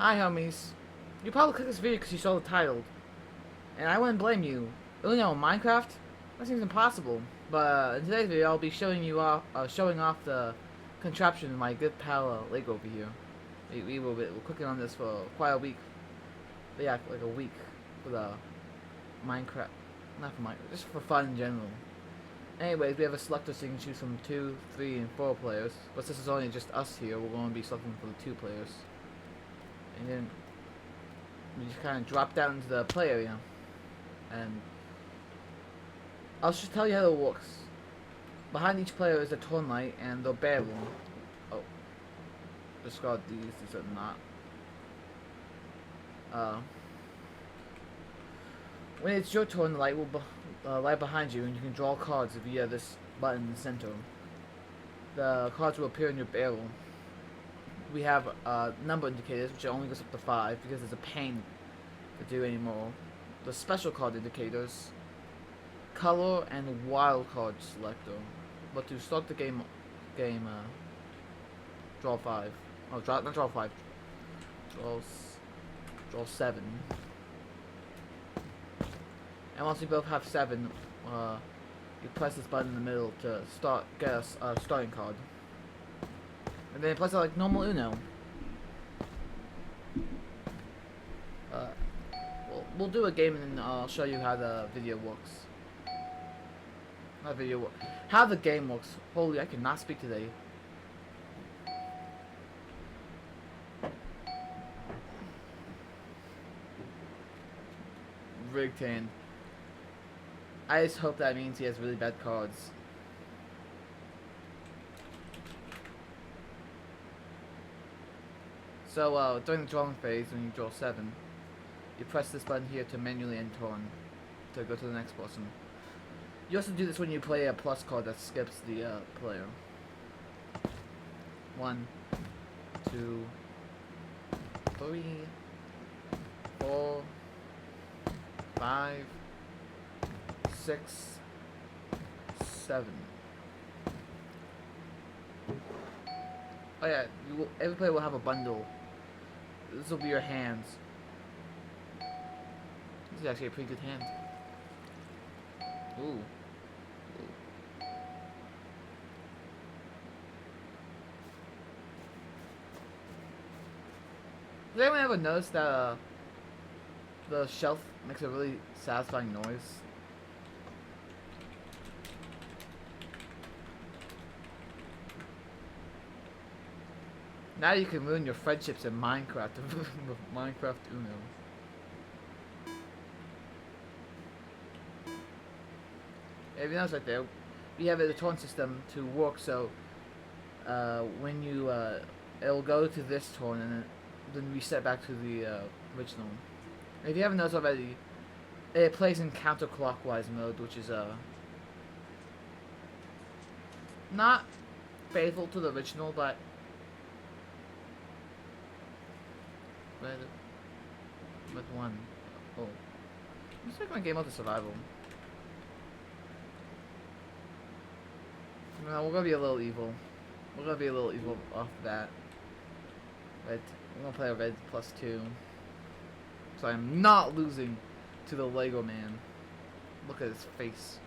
Hi, homies. You probably clicked this video because you saw the title, and I wouldn't blame you. Minecraft? That seems impossible. But in today's video, I'll be showing off the contraption of my good pal Lego over here. We're clicking on this for quite a week. But yeah, like a week for the Minecraft, not for Minecraft, just for fun in general. Anyways, we have a selector so you can choose from 2, 3, and 4 players. But since it's only just us here, we're going to be selecting for the 2 players. And then we just kind of drop down into the play area, and I'll just tell you how it works. Behind each player is a turn light and the barrel. Oh, discard these are not. When it's your turn, the light will light behind you, and you can draw cards via this button in the center. The cards will appear in your barrel. We have number indicators, which only goes up to 5 because it's a pain to do anymore. The special card indicators, color, and wild card selector. But to start the game, draw 5. Oh, not draw 5. Draw 7. And once we both have 7, you press this button in the middle to get a starting card. And then place it like normal Uno. We'll do a game and then I'll show you how the video works. How the game works. Holy, I cannot speak today. Rigged hand. I just hope that means he has really bad cards. So, during the drawing phase, when you draw 7, you press this button here to manually end turn, to go to the next person. You also do this when you play a plus card that skips the player. 1, 2, 3, 4, 5, 6, 7. Oh yeah, every player will have a bundle. This will be your hands. This is actually a pretty good hand. Ooh. Does anyone ever notice that the shelf makes a really satisfying noise? Now you can ruin your friendships in Minecraft with Minecraft Uno. If you notice right there, we have a turn system to work so when you it'll go to this turn and then reset back to the original. If you haven't noticed already, it plays in counterclockwise mode, which is not faithful to the original, but with one. Oh, let's take my game out to survival. No, we're gonna be a little evil. We're gonna be a little evil off the bat. Red. I'm gonna play a red +2. So I'm not losing to the Lego man. Look at his face.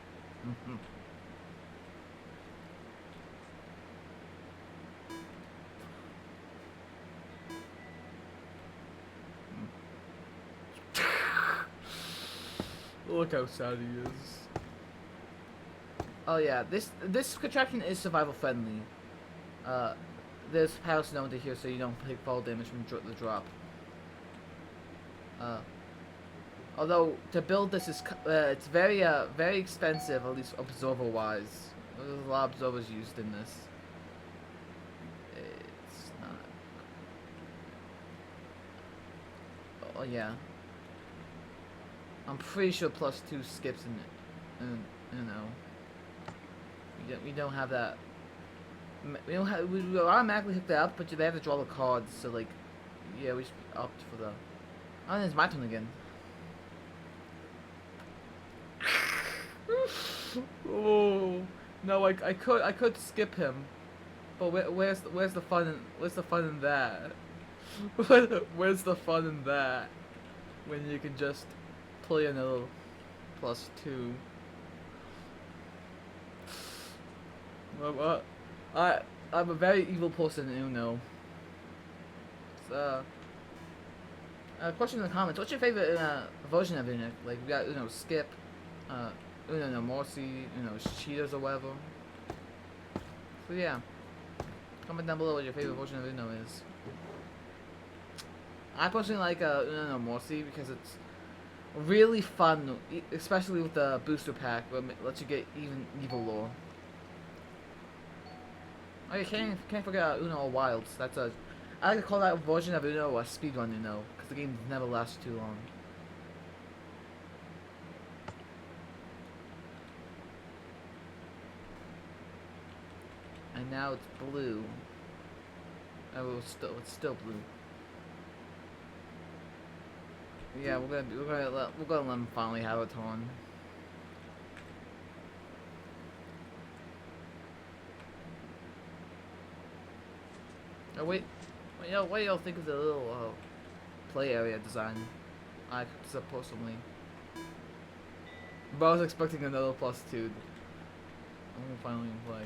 Look how sad he is. Oh yeah, this contraption is survival friendly. There's house known to here so you don't take fall damage from the drop. Although to build this is it's very expensive, at least observer wise. There's a lot of observers used in this. It's not. Oh yeah. I'm pretty sure +2 skips in it, and you know. We don't have that. We automatically hook that up, but they have to draw the cards. So like, yeah, we should opt for the. Oh, and it's my turn again. Oh no, I could skip him, but where's the fun in that? Where's the fun in that? When you can just play another +2. What? I'm a very evil person in Uno. So, question in the comments. What's your favorite version of Uno? Like we got Uno Skip, Uno No Mercy, Uno Cheaters or whatever. So yeah, comment down below what your favorite version of Uno is. I personally like Uno No Mercy because it's really fun, especially with the booster pack, where it lets you get even evil lore. Oh, you can't forget Uno Wilds. That's a I like to call that version of Uno a speedrun Uno, because the game never lasts too long. And now it's blue. Oh, it's still blue. Yeah, we're gonna let them finally have a turn. Oh wait, what do y'all think of the little play area design? I personally, but I was expecting another +2. I'm gonna finally play.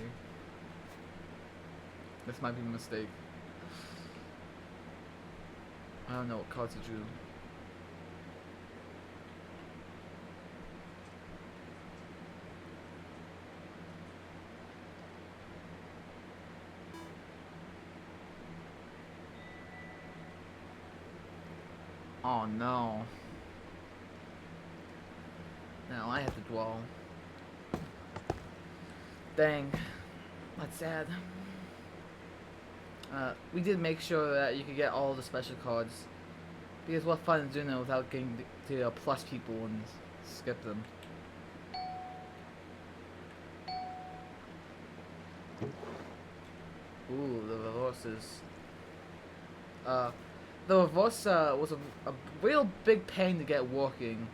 This might be a mistake. I don't know what cards he drew. Oh no. Now I have to dwell. Dang. That's sad. We did make sure that you could get all the special cards. Because what fun is doing it without getting to plus people and skip them. Ooh, the reverses. The reverse was a real big pain to get working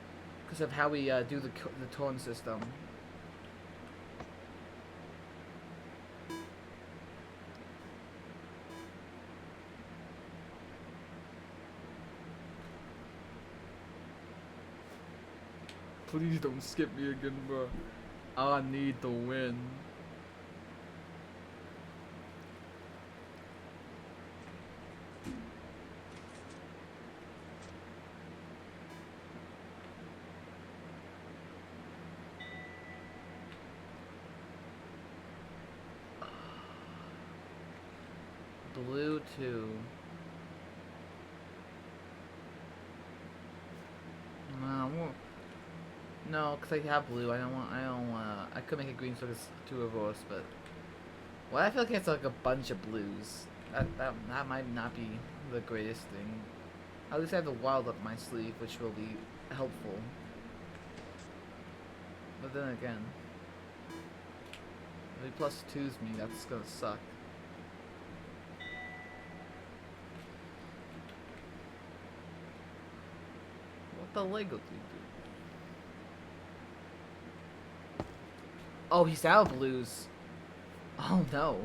because of how we do the turn system. Please don't skip me again, bro. I need to win. Blue 2. No, cause I have blue. I don't want. I could make it green so it's 2 reverse, but well, I feel like it's like a bunch of blues. That might not be the greatest thing. At least I have the wild up my sleeve, which will be helpful. But then again, if he +2s me, that's gonna suck. What the Lego do? Oh, he's out of blues. Oh no.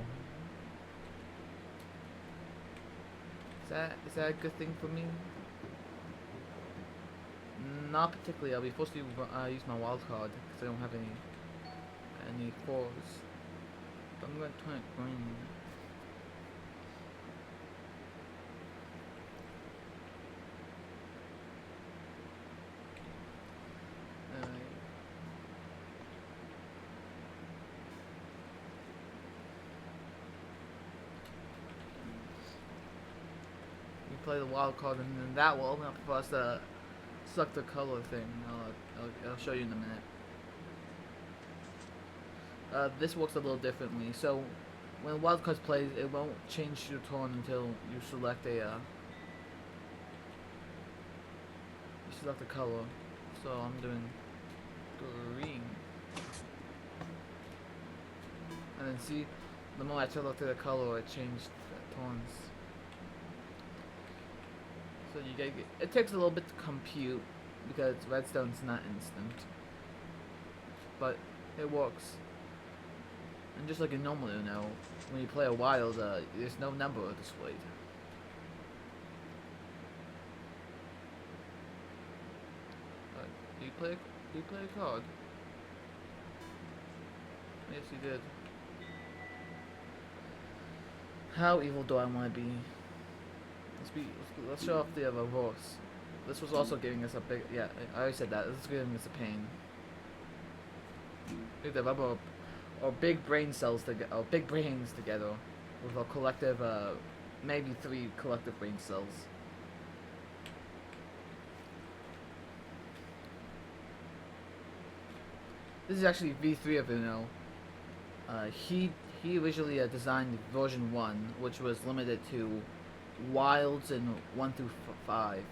Is that a good thing for me? Not particularly. I'll be forced to use my wild card because I don't have any 4s. But I'm going to turn it green. Play the wild card, and then that will open up for us to select the color thing. I'll show you in a minute. This works a little differently. So when wild cards plays, it won't change your turn until you select a color. So I'm doing green, and then see, the moment I selected the color, it changed the turns. So you get it takes a little bit to compute because redstone's not instant, but it works. And just like in normal Uno, when you play a wild, there's no number displayed. Did you play? Did you play a card? Yes, you did. How evil do I want to be? Let's show off the other horse. This was also giving us a big. Yeah, I already said that. This is giving us a pain. Either rubber or big brain cells together, or big brains together, with a collective, maybe 3 collective brain cells. This is actually V3 of Uno. He originally designed version 1, which was limited to wilds in 1 through 5.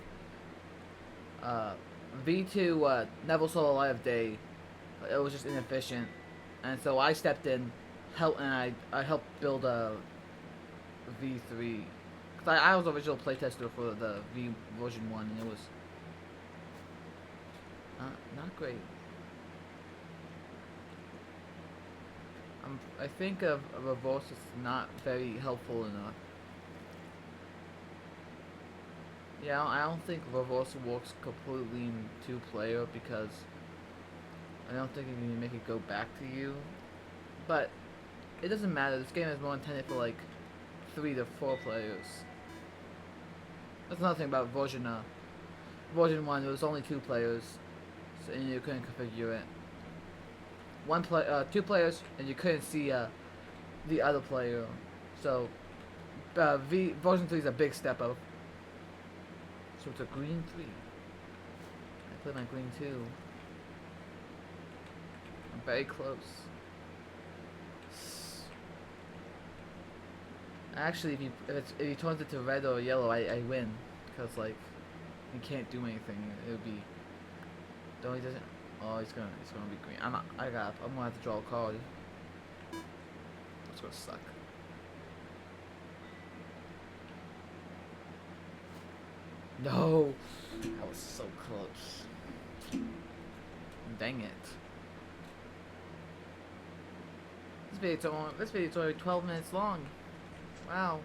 V2 never saw the light of day. It was just inefficient, and so I stepped in, I helped build a V3. Cause I was the original playtester for the V version 1, and it was not great. I think a reverse is not very helpful enough. Yeah, I don't think reverse works completely in 2-player because I don't think you can make it go back to you. But it doesn't matter. This game is more intended for like 3 to 4 players. That's another thing about version 1. It was only 2 players, so and you couldn't configure it. 2 players, and you couldn't see the other player. So version 3 is a big step up. So it's a green 3. I played my green 2. I'm very close. Actually, if he turns it to red or yellow, I win, because like he can't do anything. It would be. Though he doesn't. Oh, he's gonna be green. I'm gonna have to draw a card. It's gonna suck. No, that was so close. Dang it. This video's only 12 minutes long. Wow.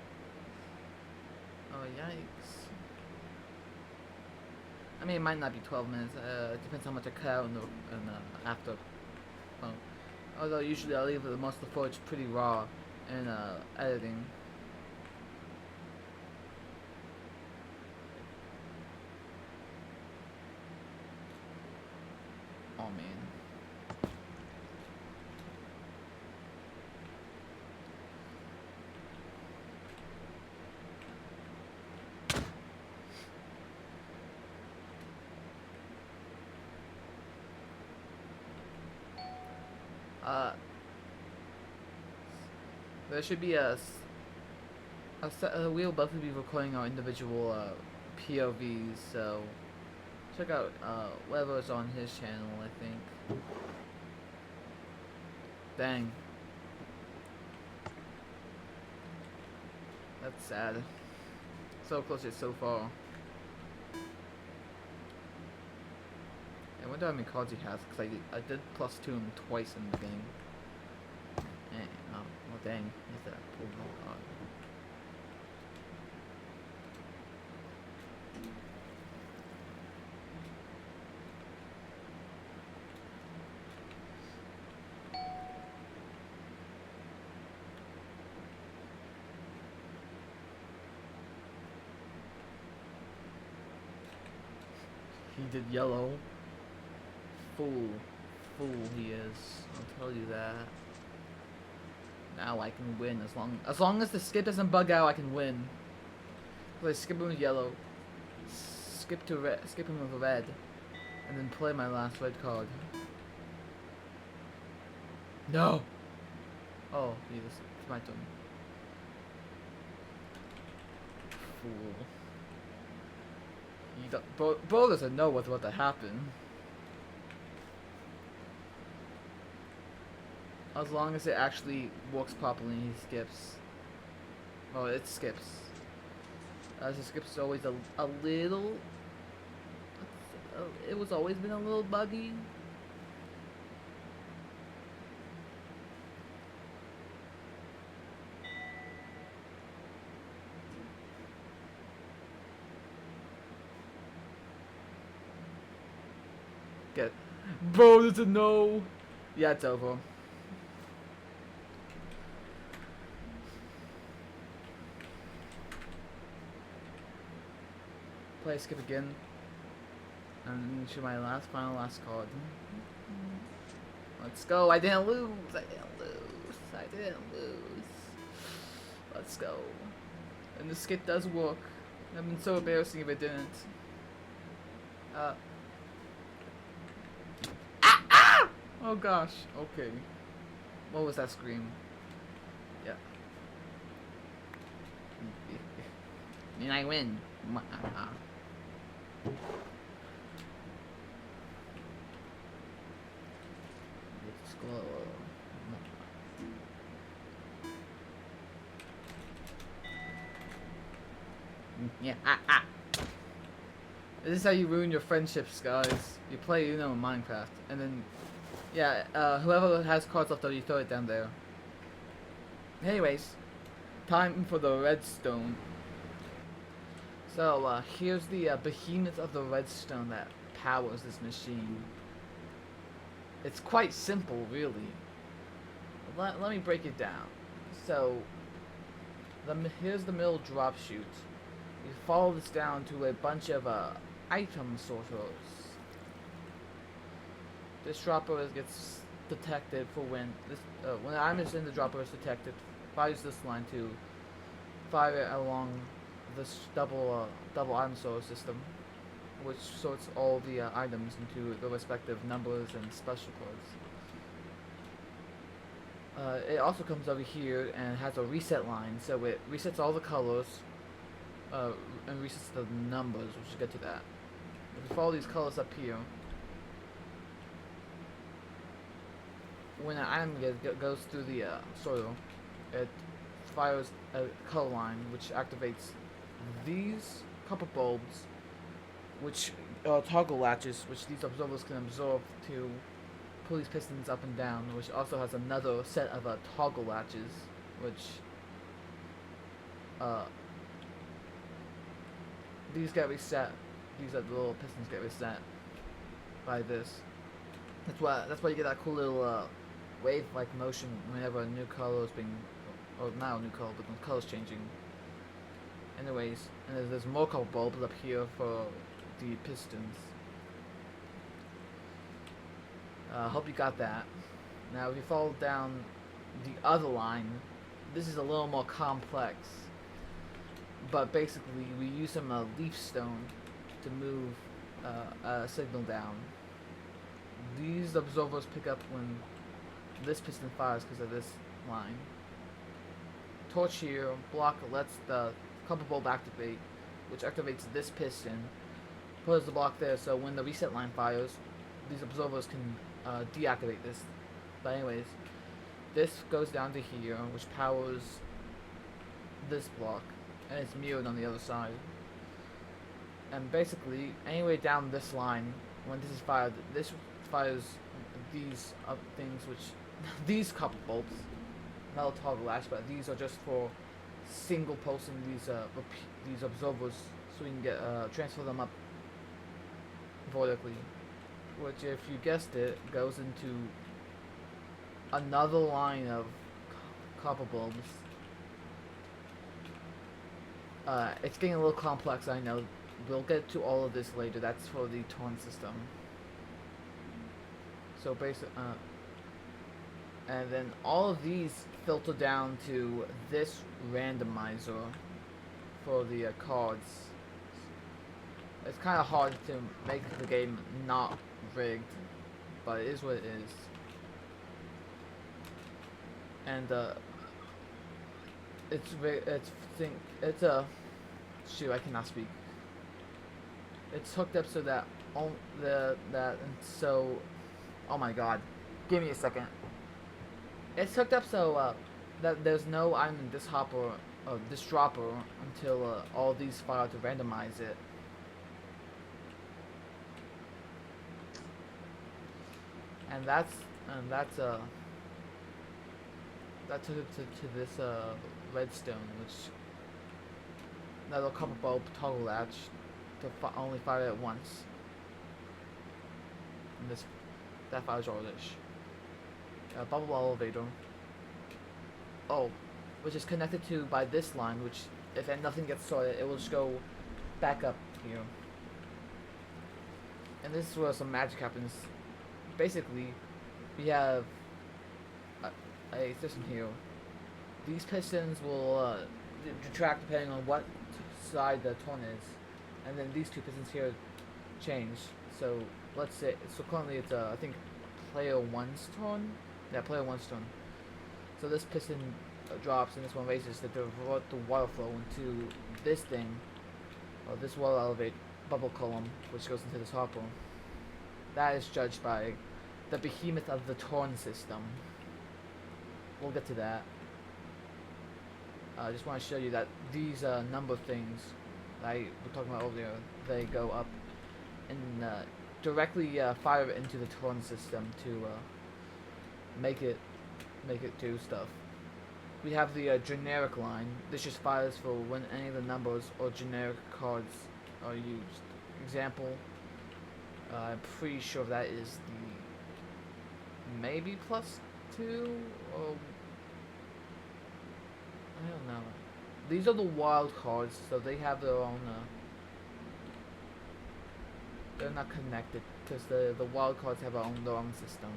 Oh, yikes. I mean, it might not be 12 minutes. It depends how much I cut out in the after. Although usually I leave the most of the footage pretty raw in editing. Oh man. There should be we'll both be recording our individual POVs, so check out whatever's on his channel, I think. Dang. That's sad. So close yet so far. I wonder how many cards he has, because I did +2 him twice in the game. Well dang, he's that pulled more card. He did yellow. Fool he is. I'll tell you that. Now I can win as long as the skip doesn't bug out. I can win. So I skip him with yellow, skip him with red, and then play my last red card. No. Oh, Jesus, it's my turn. Fool. Bo doesn't know what's about to happen. As long as it actually works properly, he skips. Oh, it skips. As it skips, always a little. It was always been a little buggy. Get, bro, it's a no. Yeah, it's over. Play skip again. And show my final last card. Let's go. I didn't lose. I didn't lose. I didn't lose. Let's go. And the skip does work. I've been so embarrassing if it didn't. Oh gosh. Okay. What was that scream? Yeah. And I win. Let's go. Yeah. This is how you ruin your friendships, guys. You play in Minecraft, and then, yeah, whoever has cards left over, you throw it down there. Anyways, time for the redstone. So, here's the behemoth of the redstone that powers this machine. It's quite simple, really. Let me break it down. So, here's the middle drop chute. You follow this down to a bunch of item sorters. This dropper gets detected for when when the item is in the dropper is detected. Fires this line to fire it along this double item sorter system, which sorts all the items into the respective numbers and special codes. It also comes over here and has a reset line, so it resets all the colors and resets the numbers, which we'll get to that. If you follow these colors up here, when an item goes through the sorter, it fires a color line which activates these copper bulbs, which are toggle latches, which these observers can absorb to pull these pistons up and down, which also has another set of toggle latches, which these get reset. These are the little pistons get reset by this. That's why you get that cool little wave-like motion whenever a new color is being, or not a new color, but the color's changing. Anyways, and there's more copper bulbs up here for the pistons. Hope you got that. Now, if you follow down the other line, this is a little more complex. But basically, we use some leaf stone to move a signal down. These observers pick up when this piston fires because of this line. Torch here, block lets the copper bulb activate, which activates this piston. Puts the block there, so when the reset line fires, these observers can deactivate this. But anyways, this goes down to here, which powers this block, and it's mirrored on the other side. And basically, anyway down this line, when this is fired, this fires these things, which these copper bulbs, not a toggle latch, but these are just for single pulsing these observers, so we can get transfer them up vertically, which, if you guessed it, goes into another line of copper bulbs. It's getting a little complex, I know. We'll get to all of this later. That's for the torrent system. So and then all of these filter down to this randomizer for the cards. It's kind of hard to make the game not rigged, but it is what it is. And shoot, I cannot speak. It's hooked up so that oh my god, give me a second. It's hooked up so that there's no item in this this dropper until all these fire to randomize it. And that took it to this redstone, which another copper bulb toggle latch to only fire it once. and this that fires Orlish. Bubble elevator. Oh, which is connected to by this line, which if nothing gets sorted, it will just go back up here. And this is where some magic happens. Basically, we have a system here. These pistons will retract depending on what side the torn is, and then these two pistons here change. So let's say, so currently it's I think player one's turn. Yeah, player one's turn. So this piston drops and this one raises to divert the water flow into this thing, or this water elevate bubble column, which goes into this hopper. That is judged by the behemoth of the Torn system. We'll get to that. I just want to show you that these number things that I was talking about earlier, they go up and directly fire into the Torn system to make it do stuff. We have the generic line. This just fires for when any of the numbers or generic cards are used. Example, I'm pretty sure that is the maybe +2 or I don't know. These are the wild cards, so they have their own. They're not connected because the wild cards have their own system.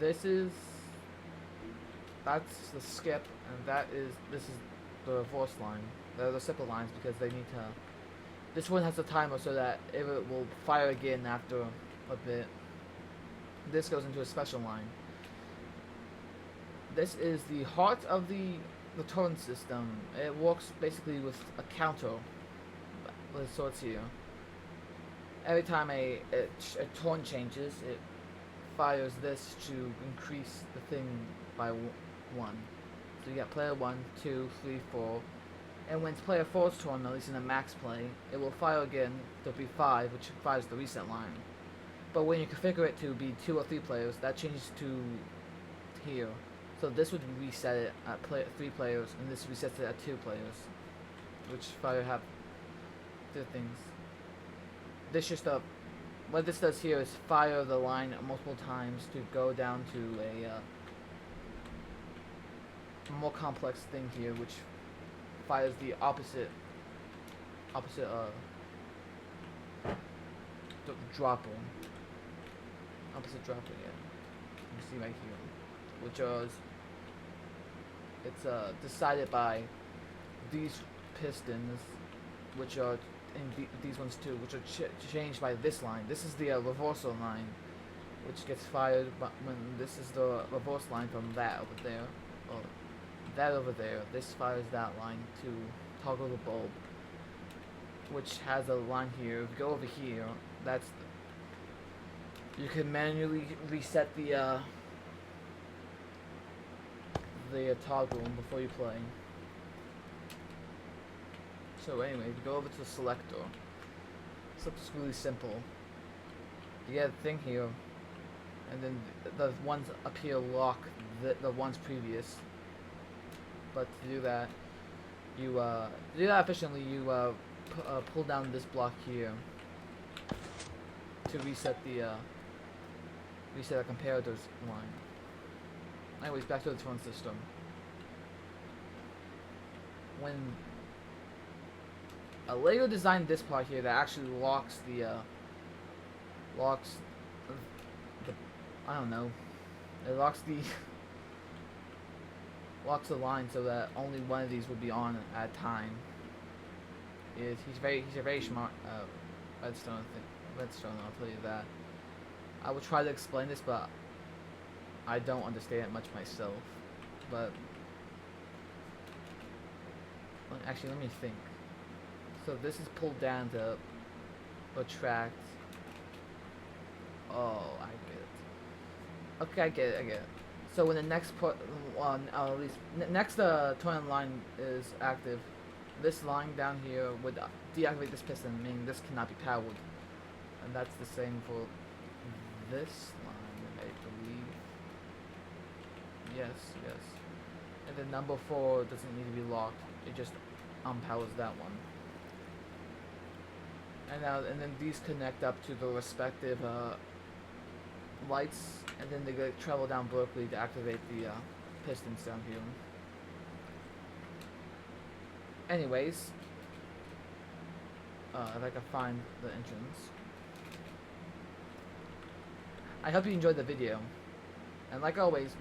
That's the skip, and this is the reverse line. They're the separate lines because they need to. This one has a timer so that it will fire again after a bit. This goes into a special line. This is the heart of the torrent system. It works basically with a counter with sorts here. Every time a torrent changes, it fires this to increase the thing by 1. So you got player 1, 2, 3, 4. And when it's player 4's turn, at least in a max play, it will fire again. There'll be 5, which fires the reset line. But when you configure it to be 2 or 3 players, that changes to here. So this would reset it at 3 players, and this resets it at 2 players, which fire have 2 things. This just what this does here is fire the line multiple times to go down to a more complex thing here, which fires the opposite dropper. Opposite dropper, yeah. You can see right here, which is it's decided by these pistons, which are in these ones too, which are changed by this line. This is the reversal line, which gets fired when this is the reverse line from that over there, or that over there. This fires that line to toggle the bulb, which has a line here. If you go over here, that's you can manually reset the toggle before you play. So anyway, if you go over to the selector, selector's really simple. You get a thing here, and then the ones up here lock the ones previous. But to do that, efficiently, you pull down this block here to reset the comparators line. Anyways, back to the Torn system. When Lego designed this part here that actually locks the I don't know, it locks the line so that only one of these would be on at a time. He's a very smart Redstone Redstone, I'll tell you that. I will try to explain this, but I don't understand it much myself. But actually, let me think. So this is pulled down to retract. Oh, I get it. Okay, I get it. So when the next at least next torrent line is active, this line down here would deactivate this piston, meaning this cannot be powered. And that's the same for this line, I believe. Yes. And then number 4 doesn't need to be locked. It just unpowers that one. and then these connect up to the respective lights, and then they go travel down Berkeley to activate the pistons down here. Anyways, if I can find the entrance. I hope you enjoyed the video, and like always,